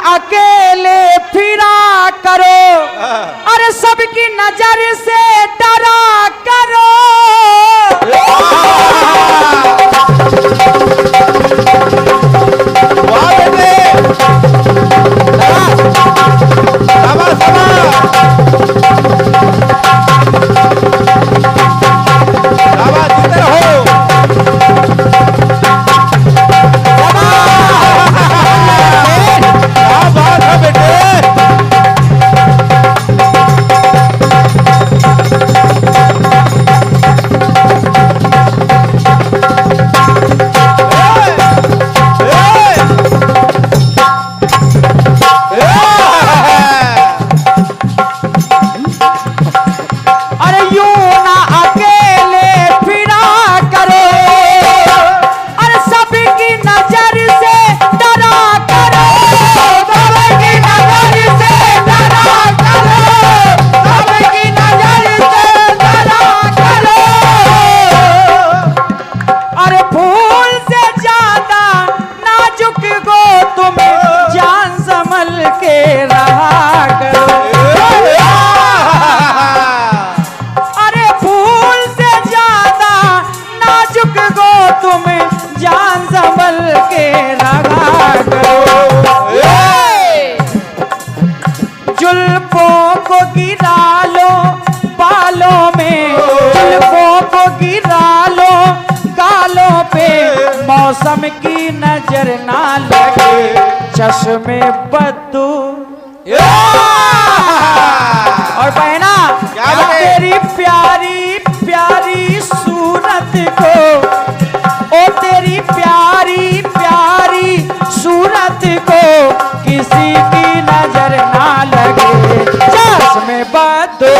अकेले फिरा करो, अरे सबकी नजर से डरा करो। जुल्फों को गिरा लो बालों में, जुल्फों को गिरा लो गालों पे, मौसम की नजर ना लगे चश्मे बदू। और बहना तेरी प्यारी प्यारी सूरत को, ओ तेरी प्यारी प्यारी सूरत को किसी की नजर ना लगे चश्मे बदो।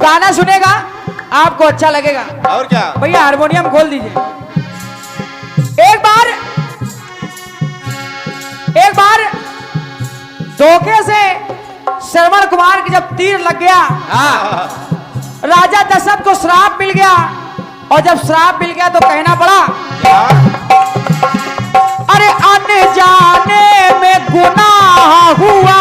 गाना सुनेगा आपको अच्छा लगेगा। और क्या भैया हारमोनियम खोल दीजिए। एक बार धोखे से श्रवण कुमार की जब तीर लग गया, राजा दशरथ को श्राप मिल गया, और जब श्राप मिल गया तो कहना पड़ा अरे अनजाने में गुनाह हुआ,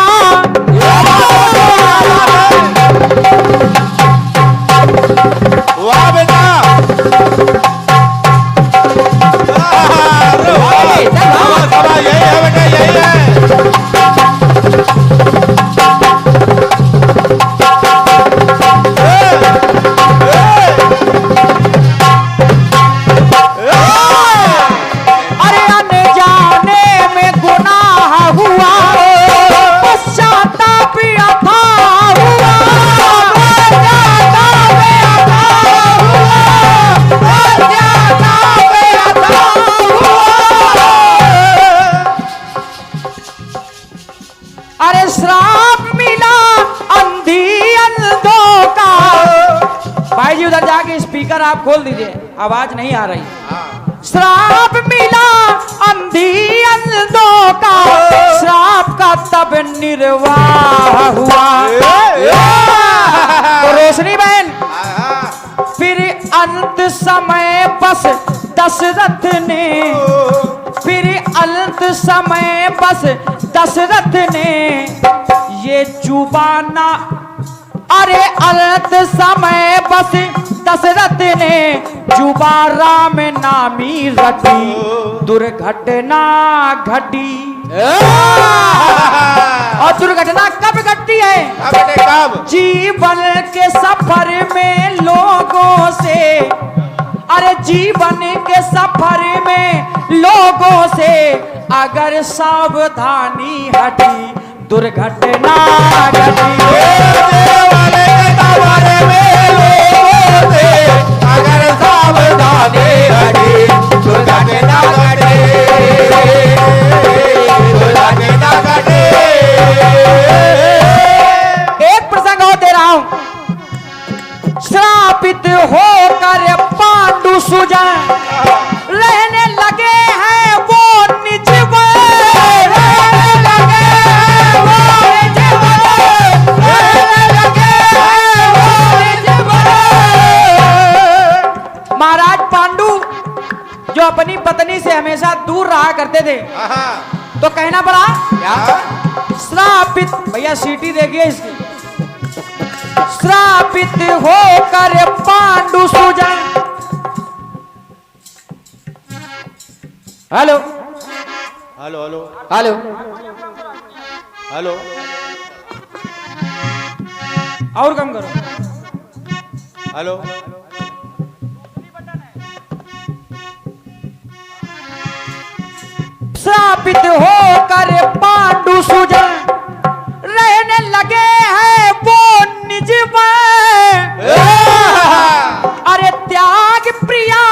वाह बेटा, यही है बेटा, यही है। अरे अनजाने में गुनाह हुआ, पश्चाताप अथा हुआ, अरे श्राप मिला अंधी अंधों का। भाई जी उधर जाके स्पीकर आप खोल दीजिए, आवाज नहीं आ रही। श्राप मिला अंधी अंधों का, श्राप का तब निर्वाह हुआ। तो रोशनी बहन फिर अंत समय बस दशरथ ने, फिर अंत समय बस दशरथ ने ये जुबाना, अरे अंत समय बस दशरथ ने जुबा राम नामी रटी, दुर्घटना घटी। और दुर्घटना कब घटती है? कब? जीवन के सफर में लोगों से, अरे जीवन के सफर में लोगों से अगर सावधानी हटी, दुर्घटना घटी। अगर सावधानी हटी, दुर्घटना घटी, दुर्घटना घटी। एक प्रसंग और दे रहा हूं। श्रापित होकर पांडु सुजन रहने लगे हैं वो निज वन, हमेशा दूर रहा करते थे, हाँ। तो कहना पड़ा क्या? श्रापित, भैया सीटी देखिए इसकी, श्रापित होकर पांडु सुजन। Hello hello hello hello, hello, और कम करो, हेलो। श्रापित होकर पांडु सुजन रहने लगे हैं वो निज में। अरे त्याग प्रिया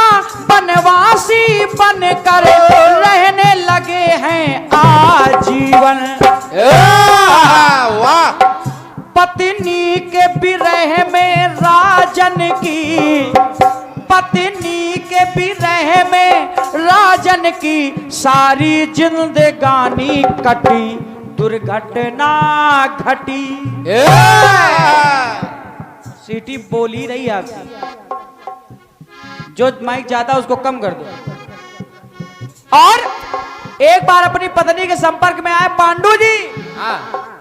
बनवासी बनकर रहने लगे हैं आजीवन। वाह। पत्नी के विरह में राजन की, पत्नी के विरह में राजन की सारी जिंदगानी कटी, दुर्घटना घटी। सीटी बोली रही आपकी, जो माइक ज्यादा उसको कम कर दो। और एक बार अपनी पत्नी के संपर्क में आए पांडु जी,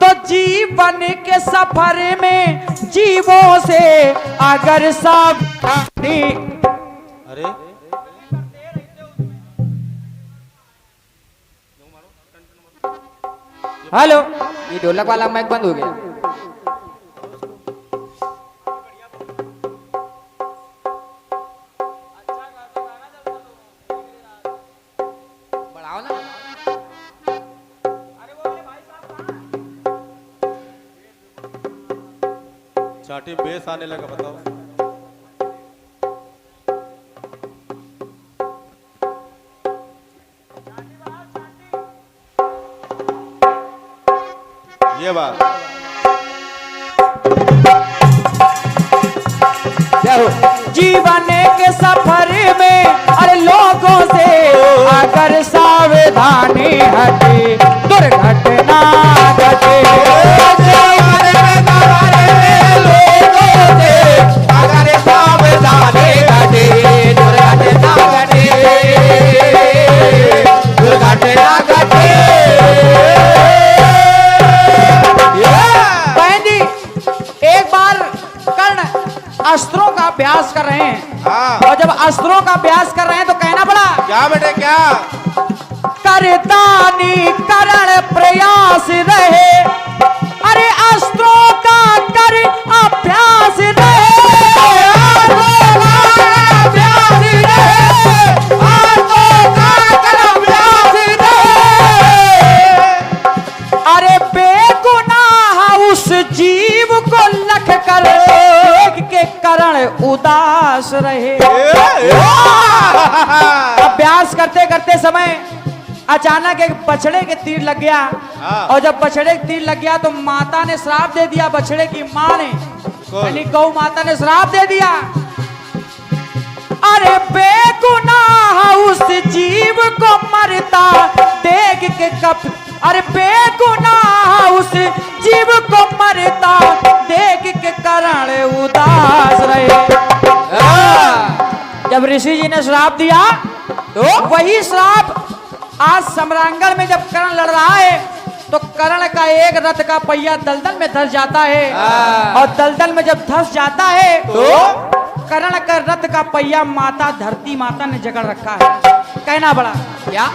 तो जीवन के सफर में जीवों से अगर सावधानी। अरे हेलो, ये ढोलक वाला माइक बंद हो गया। बढ़ाओ ना। चाटी बेस आने लगा, बताओ। ये बात जीवन के सफर में अरे लोगों से अगर सावधानी हटे, दुर्घटना घटे। अगर सावधानी घटे, दुर्घटना घटे, दुर्घटना घटे। बहन जी, एक बार कर्ण अस्त्रों का अभ्यास कर रहे हैं, हाँ। और जब अस्त्रों का अभ्यास कर रहे हैं तो कहना पड़ा क्या बेटे क्या? करतानी करण प्रयास रहे, अरे अस्त्रों का कर अभ्यास रहे, अभ्यास रहे, अस्त्रों का कर अभ्यास रहे। अरे बेगुनाह उस जीव को लख कर देख के करण उदास रहे। अभ्यास करते करते समय अचानक एक बछड़े के तीर लग गया, हाँ। और जब बछड़े के तीर लग गया तो माता ने श्राप दे दिया, बछड़े की माँ ने, यानी गौ माता ने श्राप दे दिया। अरे बेगुनाह उस जीव को मरता देख के कप, अरे बेगुनाह उस जीव को मरता देख के करण उदास रहे। जब ऋषि जी ने श्राप दिया तो वही श्राप आज सम्रांगण में जब कर्ण लड़ रहा है तो कर्ण का एक रथ का पहिया दलदल में धस जाता है, और दलदल में जब धस जाता है तो कर्ण का रथ का पहिया माता धरती माता ने जकड़ रखा है। कहना बड़ा क्या,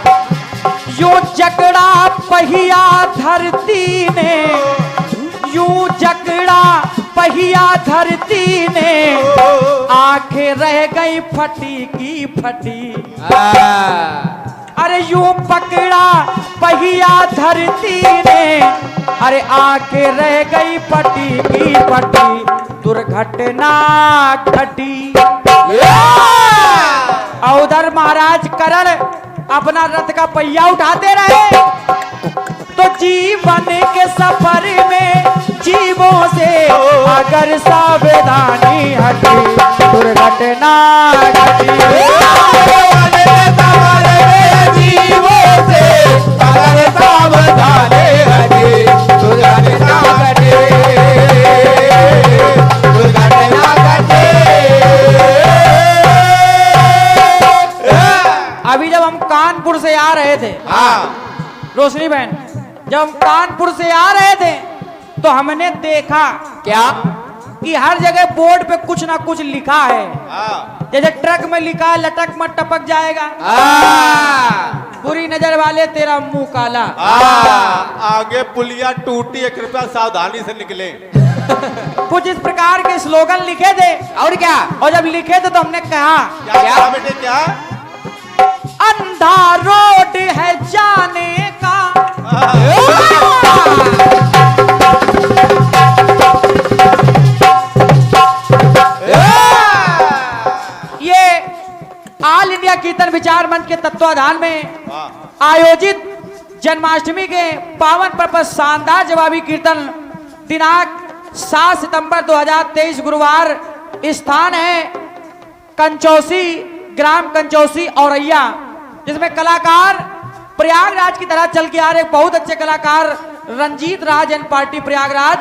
यूं जकड़ा पहिया धरती ने, यूं जकड़ा पहिया धरती ने, आंखें रह गई फटी की फटी। अरे यूं पकड़ा पहिया धरती ने, अरे आंखें रह गई फटी की फटी, दुर्घटना घटी। और उधर महाराज कर्ण अपना रथ का पहिया उठाते रहे, तो जीवन के सफर में जीवों से अगर सावधानी हटी, दुर्घटना घटी। जीवों से अगर सावधानी हटी, दुर्घटना घटे, दुर्घटना घटे। अभी जब हम कानपुर कानपुर से आ रहे थे, हाँ रोशनी बहन, जब हम कानपुर से आ रहे थे तो हमने देखा क्या? कि हर जगह बोर्ड पे कुछ ना कुछ लिखा है। हाँ जैसे ट्रक में लिखा है लटक मत टपक जाएगा, बुरी नजर वाले तेरा मुंह काला। आगे पुलिया टूटी है, कृपया सावधानी से निकले। कुछ इस प्रकार के स्लोगन लिखे थे। और क्या? और जब लिखे थे तो हमने कहा क्या क्या बेटे क्या? अंधा रोड है जाने का, ये ऑल इंडिया कीर्तन विचार मंच के तत्वाधान में आयोजित जन्माष्टमी के पावन पर्व पर शानदार जवाबी कीर्तन दिनांक 7 सितंबर 2023 गुरुवार, स्थान है कंचौसी, ग्राम कंचौसी औरैया, जिसमें कलाकार प्रयागराज की तरह चल के आ रहे बहुत अच्छे कलाकार रंजीत राज एंड पार्टी प्रयागराज,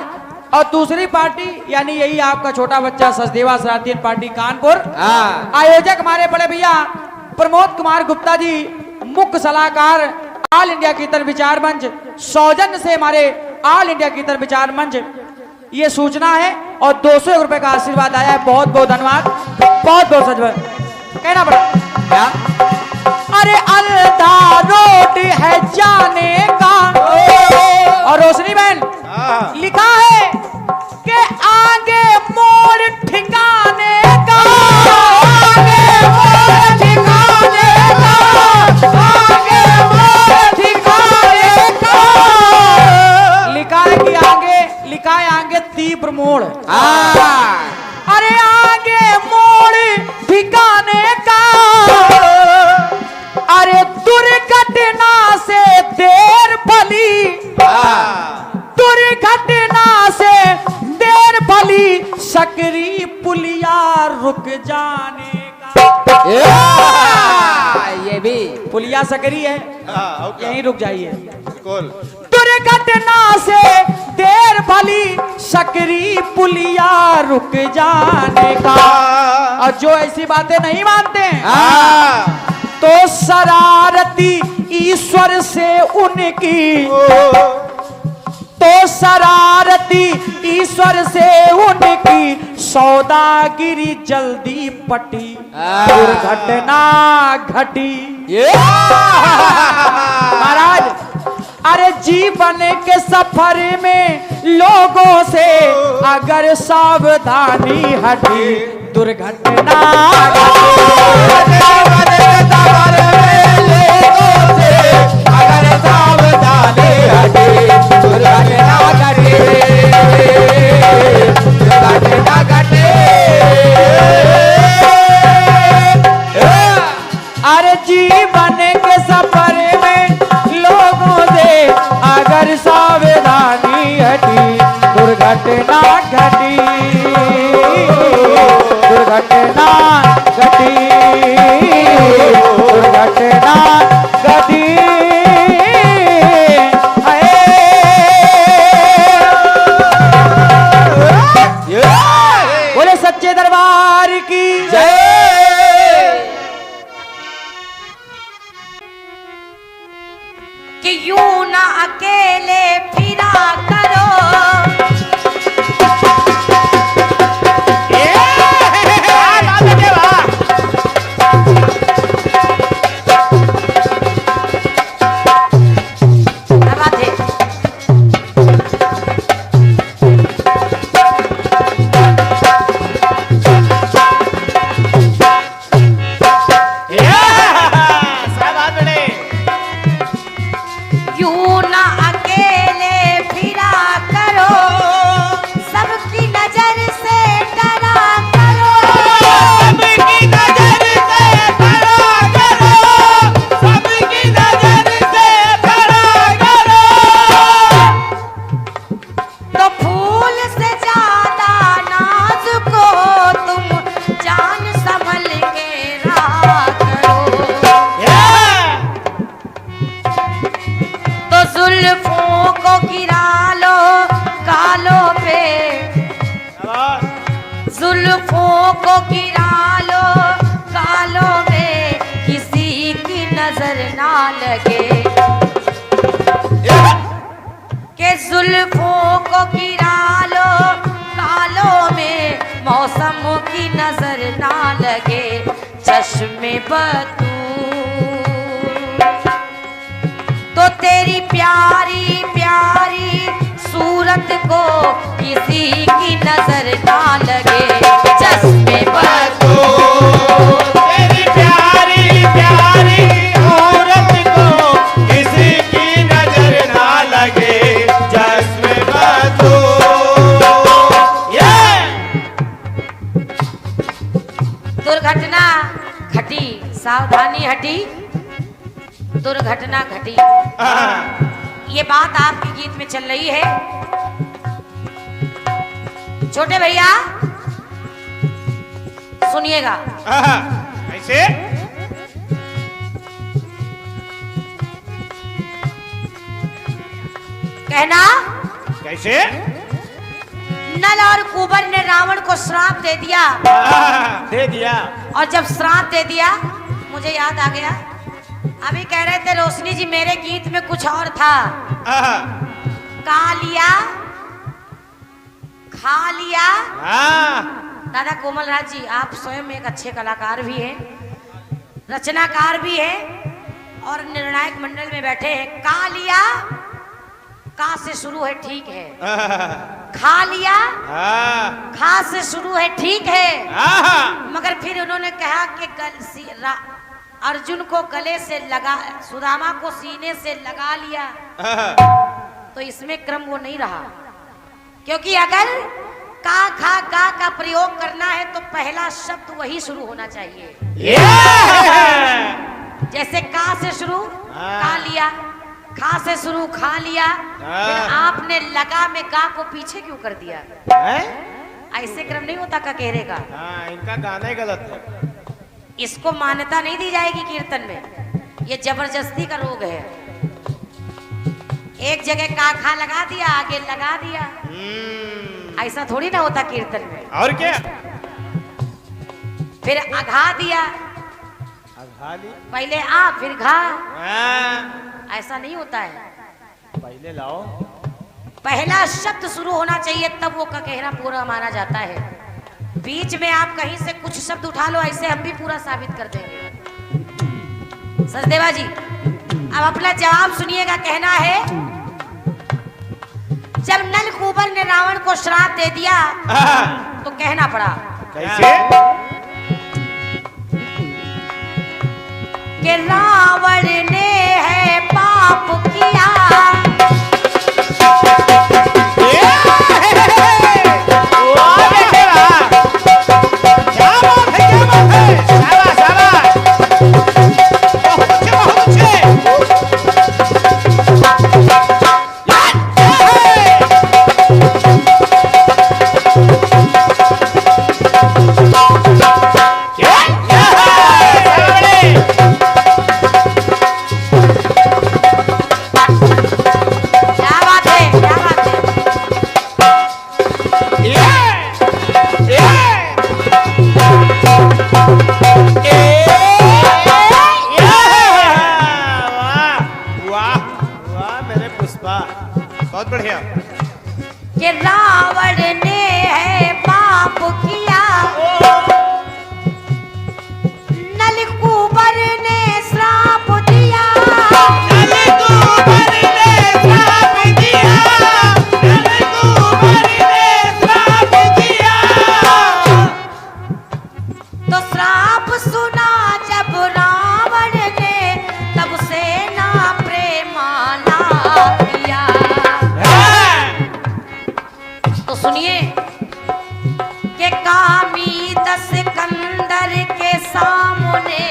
और दूसरी पार्टी यानी यही आपका छोटा बच्चा सचदेवा शरारती एंड पार्टी कानपुर। आयोजक हमारे बड़े भैया प्रमोद कुमार गुप्ता जी, मुख्य सलाहकार ऑल इंडिया कीर्तन विचार मंच, सौजन्य से हमारे ऑल इंडिया कीर्तन विचार मंच ये सूचना है, और 200 रुपए का आशीर्वाद आया है। बहुत बहुत धन्यवाद, बहुत बहुत सच कहना पड़ा। क्या? अरे अंधा रोड है जाने का, और रोशनी बहन लिखा है कि आगे मोड़ ठिकाने का, आगे मोड़ ठिकाने का, आगे मोड़ ठिकाने का। लिखा है कि आगे, लिखा है आगे तीव्र मोड़। अरे आगे मोड़ ठिकाने का, अरे दुर्घटना से देर भली, दुर्घटना से देर भली, सकरी पुलिया रुक जाने का। ये भी पुलिया सकरी है, यहीं रुक जाइए। बिल्कुल। दुर्घटना से देर भली, सकरी पुलिया रुक जाने का। और जो ऐसी बातें नहीं मानते हैं तो शरारती ईश्वर से उनकी, तो शरारती ईश्वर से उनकी सौदागिरी जल्दी पटी, दुर्घटना घटी। महाराज, अरे जीवन के सफर में लोगों से अगर सावधानी हटी, दुर्घटना अरे जीवन के सफर में लोगों से अगर सावधानी हटी, दुर्घटना घटी, दुर्घटना घटी, दुर्घटना घटी। बोले सच्चे दरबार की जय। कि यूं ना अकेले फिरा करो, यूं ना अकेले फिरा करो, सबकी नजर से डरा करो, सबकी नजर से डरा करो, सबकी नजर से डरा करो। तो फूल से ज्यादा नाजुक हो तुम, जान संभल के रहा करो। तो जुल्फों को गिरा लो गालों पे, जुल्फों को गिरा लो गालों में, किसी की नजर ना लगे, के जुल्फों को गिरा लो कालों में मौसम की नजर ना लगे, चश्मे बतूर तो तेरी प्यारी प्यारी सूरत को किसी की नजर ना लगे, चश्मे बतूर तेरी प्यारी प्यारी औरत को किसी की नजर ना लगे, चश्मे दुर्घटना घटी, सावधानी हटी, दुर्घटना घटी। ये बात आपके गीत में चल रही है। छोटे भैया सुनिएगा। कैसे? कहना कैसे? नल और कुबर ने रावण को श्राप दे दिया, दे दिया। और जब श्राप दे दिया मुझे याद आ गया, अभी कह रहे थे रोशनी जी मेरे गीत में कुछ और था। का लिया खा लिया। दादा कोमल राज जी आप स्वयं एक अच्छे कलाकार भी हैं, रचनाकार भी हैं और निर्णायक मंडल में बैठे हैं। का लिया, का से शुरू है ठीक है, खा लिया खा से शुरू है ठीक है, मगर फिर उन्होंने कहा कि अर्जुन को गले से लगा, सुदामा को सीने से लगा लिया, तो इसमें क्रम वो नहीं रहा, क्योंकि अगर का खा गा का प्रयोग करना है तो पहला शब्द वही शुरू होना चाहिए। जैसे का से शुरू का लिया, खा से शुरू खा लिया, फिर आपने लगा में गा को पीछे क्यों कर दिया? ऐसे क्रम नहीं होता का कहरे का। इनका गाना ही गलत है। इसको मान्यता नहीं दी जाएगी कीर्तन में, ये जबरदस्ती का रोग है। एक जगह का खा लगा दिया, आगे लगा दिया, ऐसा थोड़ी ना होता कीर्तन में। और क्या? फिर अघा दिया, पहले आ फिर घा, ऐसा नहीं होता है। पहले लाओ, पहला शब्द शुरू होना चाहिए, तब वो ककेहरा पूरा माना जाता है। बीच में आप कहीं से कुछ शब्द उठा लो, ऐसे हम भी पूरा साबित कर देंगे। सचदेवा जी अब अपना जवाब सुनिएगा। कहना है जब नल कुबर ने रावण को श्राप दे दिया तो कहना पड़ा कैसे? कि रावण ने है पाप किया, बहुत बढ़िया। कि रावण ने है पाप किया, नल कुबर ने श्राप दिया, नल कुबर ने श्राप दिया, नल कुबर ने श्राप दिया। तो श्राप सुना जब रावण ने, तब से ना प्रेमाना किया। तो सुनिए कि कामी दस कंदर के सामने,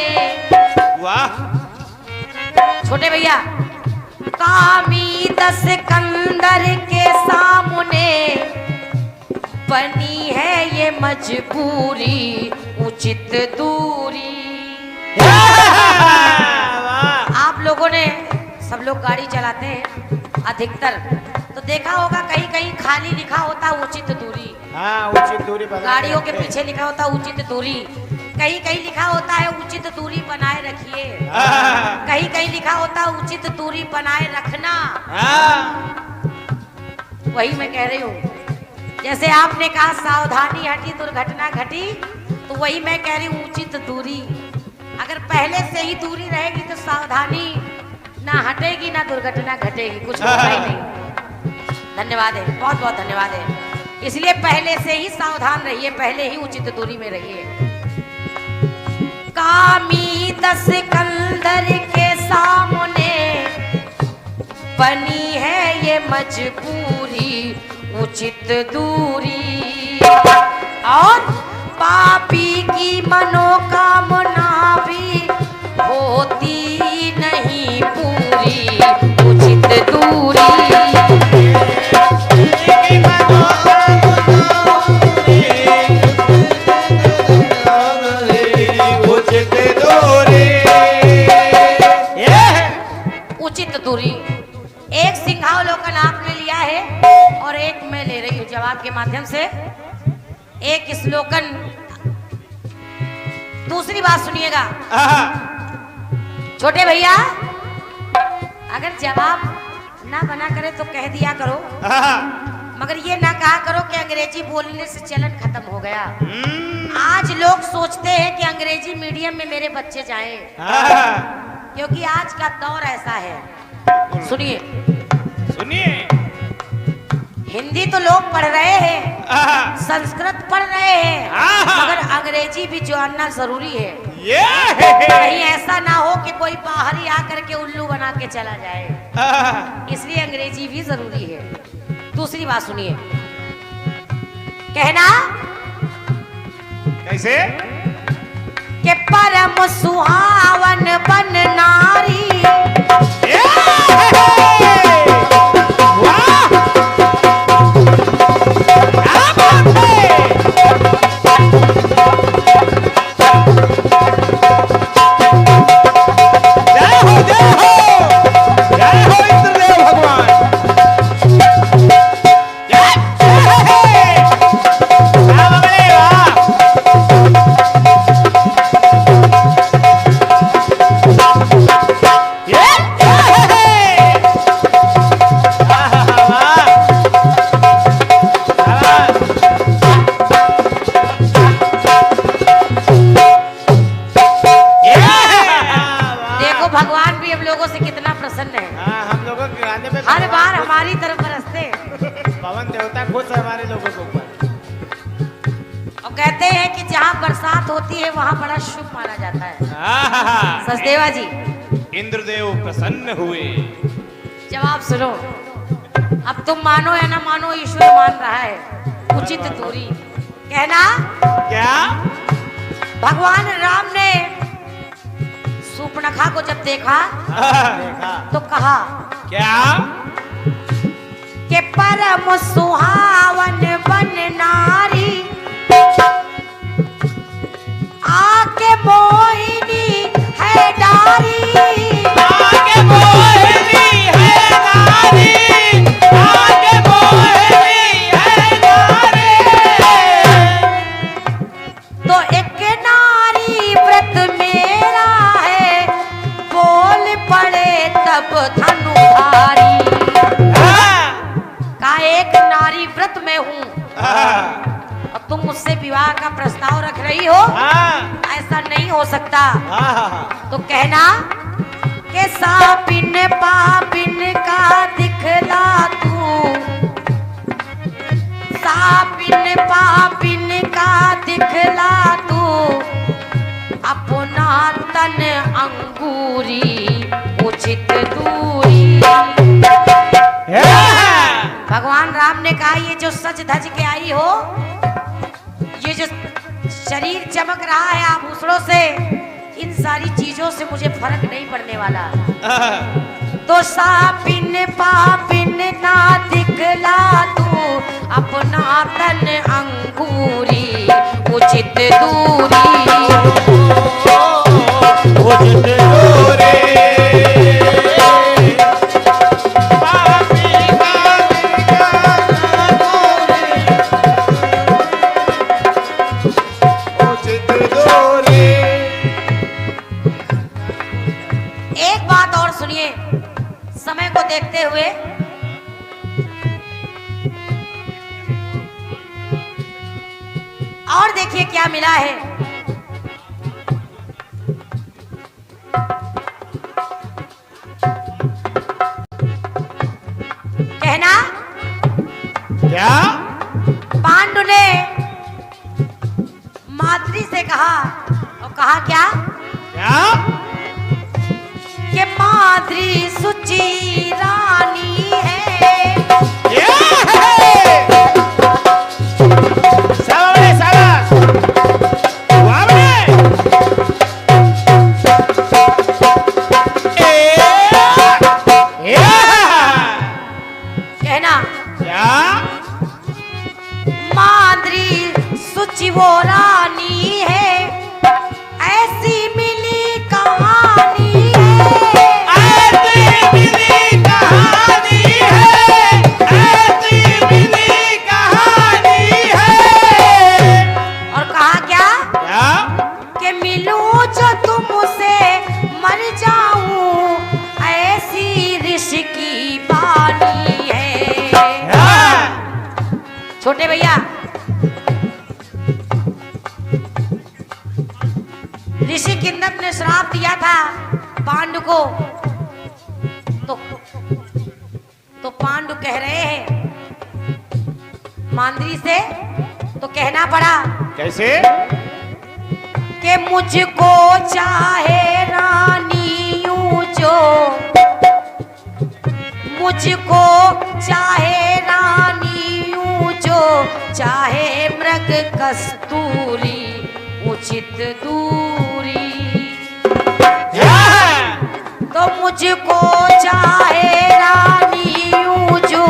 वाह छोटे भैया, कामी दस कंदर के सामने बनी है ये मजबूरी, उचित दूरी। आप लोगों ने, सब लोग गाड़ी चलाते हैं अधिकतर, तो देखा होगा कहीं कहीं खाली लिखा होता उचित दूरी, हाँ, उचित दूरी बना गाड़ियों के पीछे लिखा होता उचित दूरी। कहीं कहीं लिखा होता है उचित दूरी बनाए रखिए, कहीं कहीं लिखा होता है उचित दूरी बनाए रखना। वही मैं कह रही हूँ, जैसे आपने कहा सावधानी हटी दुर्घटना घटी, तो वही मैं कह रही हूँ उचित दूरी। अगर पहले से ही दूरी रहेगी तो सावधानी ना हटेगी ना दुर्घटना घटेगी, कुछ होगा ही नहीं। धन्यवाद है, बहुत बहुत धन्यवाद है। इसलिए पहले से ही सावधान रहिए, पहले ही उचित दूरी में रहिए। कामी दस कंदर के सामने बनी है ये मजबूरी, उचित दूरी। और पापी की मनोकामना भी होती नहीं पूरी, उचित दूरी। उचित दूरी। एक सिंहावलोकन आपने लिया है और एक मैं ले रही हूँ जवाब के माध्यम से। एक श्लोकन, दूसरी बात सुनिएगा छोटे भैया, अगर जवाब ना बना करे तो कह दिया करो, मगर ये ना कहा करो कि अंग्रेजी बोलने से चलन खत्म हो गया। आज लोग सोचते हैं कि अंग्रेजी मीडियम में मेरे बच्चे जाएं, क्योंकि आज का दौर ऐसा है। सुनिए सुनिए, हिंदी तो लोग पढ़ रहे हैं, संस्कृत पढ़ रहे हैं, मगर अंग्रेजी भी जानना जरूरी है। कहीं ऐसा ना हो कि कोई बाहरी आकर के उल्लू बना के चला जाए, इसलिए अंग्रेजी भी जरूरी है। दूसरी बात सुनिए, कहना कैसे कि परम सुहावन बन नारी, हर बार हमारी तरफ बरसते। पवन देवता खुश है हमारे लोगों के ऊपर, और कहते हैं कि जहाँ बरसात होती है वहाँ बड़ा शुभ माना जाता है। सचदेवा जी, इंद्रदेव प्रसन्न हुए। जवाब सुनो, अब तुम मानो या ना मानो, ईश्वर मान रहा है। उचित दूरी कहना क्या? भगवान राम ने सूर्पणखा को जब देखा तो कहा क्या? कि परम सुहावन बन नारी, आके मोहिनी है डारी, आगे मोहिनी है नारी, आगे मोहिनी है नारी। तो एक नारी व्रत मेरा है, बोल पड़े तब धनुधारी। का एक नारी व्रत में हूँ और तुम मुझसे विवाह का प्रस्ताव रख रही हो, ऐसा नहीं हो सकता। तो कहना कि सापिन पापिन का दिखला तू, सापिन पापिन का दिखला तू, अपना तन अंगूरी, उचित दूरी। भगवान राम ने कहा ये जो सज धज के आई हो, ये जो शरीर चमक रहा है आभूषणों से, इन सारी चीजों से मुझे फर्क नहीं पड़ने वाला। तो सापिन पापिन ना दिखला तू, अपना तन अंगूरी, उचित दूरी। उचित दूरी। उचित दूरी। समय को देखते हुए और देखिए क्या मिला है। कहना क्या? पांडु ने माद्री से कहा, और कहा क्या? क्या? कि माद्री सुची रानी है। कहना क्या? माद्री सुची वो रानी है, ऐसी मिली कहानी है। ऐसी मिली कहानी है, ऐसी मिली कहानी है। और कहा क्या? क्या? कि मिलूं जो तुमसे मर जाऊं, ऐसी ऋषि की बानी है। छोटे भैया, ऋषि किंदक ने श्राप दिया था पांडु को, तो पांडु कह रहे हैं मांद्री से, तो कहना पड़ा कैसे? कि मुझको चाहे रानी यूं जो, मुझको चाहे रानी यूं जो, चाहे मृग कस्तूरी उचित दूरी। तो मुझको चाहे रानी यूं जो,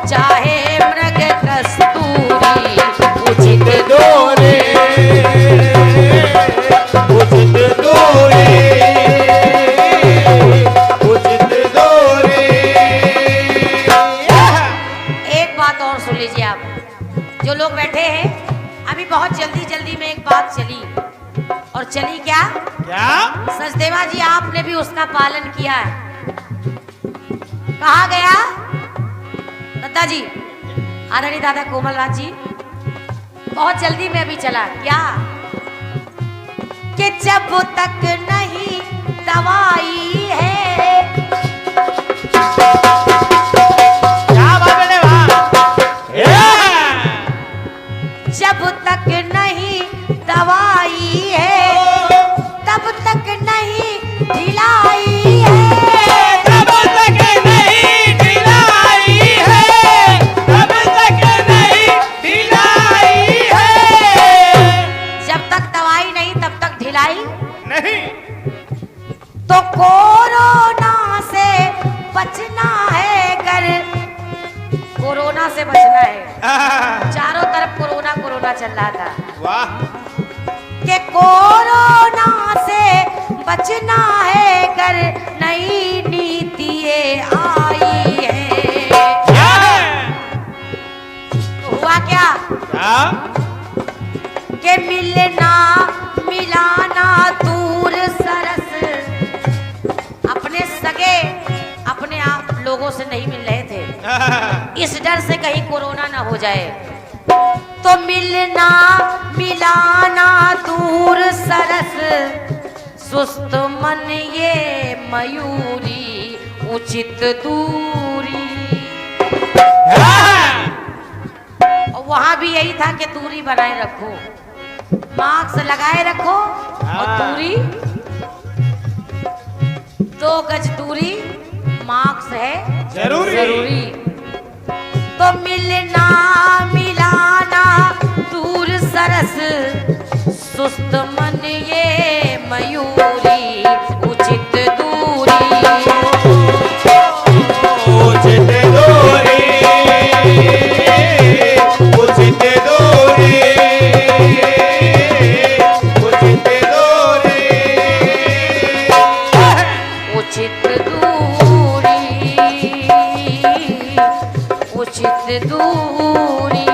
चाहे मृग कस्तूरी उचित दूरी। उचित दूरी, उचित दूरी। एक बात और सुन लीजिए आप, जो लोग बैठे हैं, अभी बहुत जल्दी जल्दी में एक बात चली, और चली क्या? क्या? सचदेवा जी आपने भी उसका पालन किया है। कहा गया दत्ता जी, आदरणीय दादा कोमल राज जी, बहुत जल्दी में अभी चला क्या? कि जब तक नहीं दवाई है, क्या बात है जब तक नहीं दवाई है, तब तक नहीं ढिलाई है। तब तक नहीं ढिलाई है, तब तक नहीं ढिलाई है। जब तक दवाई नहीं तब तक ढिलाई नहीं। तो कोरोना से बचना है, कर कोरोना से बचना है। चारों तरफ कोरोना कोरोना चल रहा था। वाह। कि कोरोना से बचना है, कर नई नीति आई है। तो हुआ क्या? क्या? कि मिलना मिलाना दूर सरस, अपने सगे अपने आप लोगों से नहीं मिल रहे थे, इस डर से कहीं कोरोना ना हो जाए। तो मिलना मिलाना दूर सरस, सुस्त मन ये मयूरी उचित दूरी। और वहां भी यही था कि दूरी बनाए रखो, मास्क लगाए रखो, और दूरी 2 गज दूरी मास्क है जरूरी। तो मिलना मिलाना दूर सरस, सुस्त मन ये मयूरी उचित दूरी। उचित दूरी, उचित दूरी, उचित दूरी, उचित दूरी, उचित दूरी।